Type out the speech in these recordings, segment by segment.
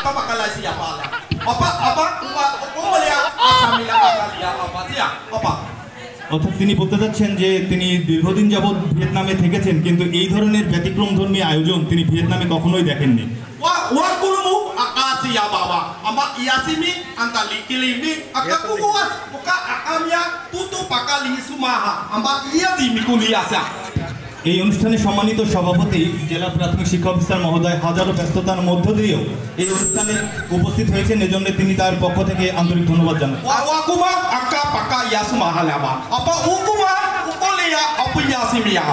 apa bakal siapa lah? Apa umumnya asamila bakal ya apa dia? Apa? অর্থাৎ তিনি বলতে চাচ্ছেন যে তিনি দীর্ঘদিন যাবৎ ভিয়েতনামে থেকেছেন, কিন্তু এই ধরনের ব্যতিক্রমধর্মী আয়োজন তিনি ভিয়েতনামে কখনোই দেখেননি। Wa kulumu akasia baba, ama iasimi antali kilimi akakuwas buka akamya tutu pakali sumaha, ama iasimi kuliasa. এই অনুষ্ঠানে সম্মানিত সভাপতি জেলা প্রাথমিক শিক্ষা অফিসার মহোদয় হাজারো ব্যস্ততার মধ্য দিয়েও এই অনুষ্ঠানে উপস্থিত হয়েছেন, এজন্য তিনি তার পক্ষ থেকে আন্তরিক ধন্যবাদ জানান। Wakuma aka paka yasumaha laba, apa ukuma ukoleya apa yasimiya.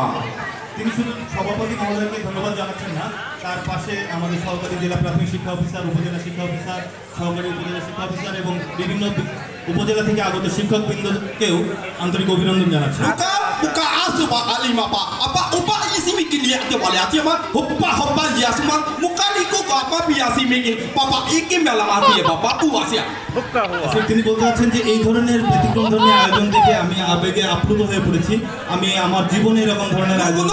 তিনি শুধু সভাপতি মহোদয়কে ধন্যবাদ জানাচ্ছেন না, তার পাশে আমাদের সহকারী জেলা প্রাথমিক শিক্ষা অফিসার, উপজেলা শিক্ষা অফিসার, সহকারী উপজেলা শিক্ষা অফিসার এবং বিভিন্ন উপজেলা থেকে আগত শিক্ষকবৃন্দকেও আন্তরিক অভিনন্দন জানাচ্ছেন। Buka asuba alima pa, apa upa isimi kilia ke bale atima, hoppa yasuma, mukaliko apa biasimi papa iki melamati papa uasia. তিনি বলতে চাচ্ছেন যে এই ধরনের ব্যতিক্রমধর্মী আয়োজন দেখে আমি আবেগে আপ্লুত হয়ে পড়েছি। আমি আমার জীবনে এরকম ধরনের আয়োজন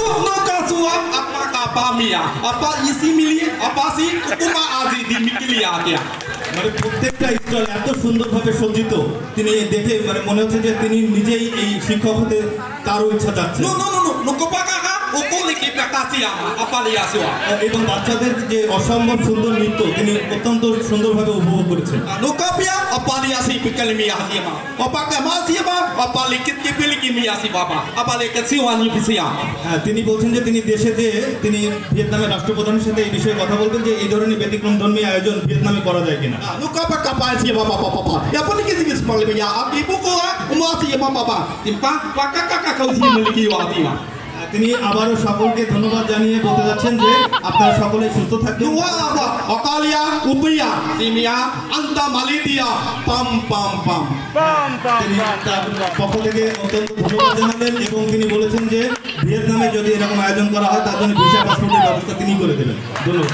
apa isi mili apa sih kuma azi di mikilia dia. মানে প্রত্যেকটা স্টল এত সুন্দরভাবে সজ্জিত, তিনি দেখে মানে মনে হচ্ছে যে তিনি নিজেই এই শিক্ষক হতে তারও ইচ্ছা যাচ্ছে। এবং বাচ্চাদের যে অসম্ভব সুন্দর নৃত্য তিনি অত্যন্ত সুন্দরভাবে উপভোগ করেছেন। তিনি বলছেন যে তিনি দেশে যে তিনি ভিয়েতনামের রাষ্ট্রপ্রধানের সাথে এই বিষয়ে কথা বলবেন যে এই ধরনের ব্যতিক্রমধর্মী আয়োজন ভিয়েতনামে করা যায় কিনা। তিনি আবারও সকলকে ধন্যবাদ জানিয়ে বলতে যাচ্ছেন যে আপনারা সকলে সুস্থ থাকবেন। তিনি তার পক্ষ থেকে অত্যন্ত ধন্যবাদ জানালেন এবং তিনি বলেছেন যে ভিয়েতনামে যদি এরকম আয়োজন করা হয় তার জন্য ভিসা পাসপোর্টের ব্যবস্থা তিনি করে দেবেন। ধন্যবাদ।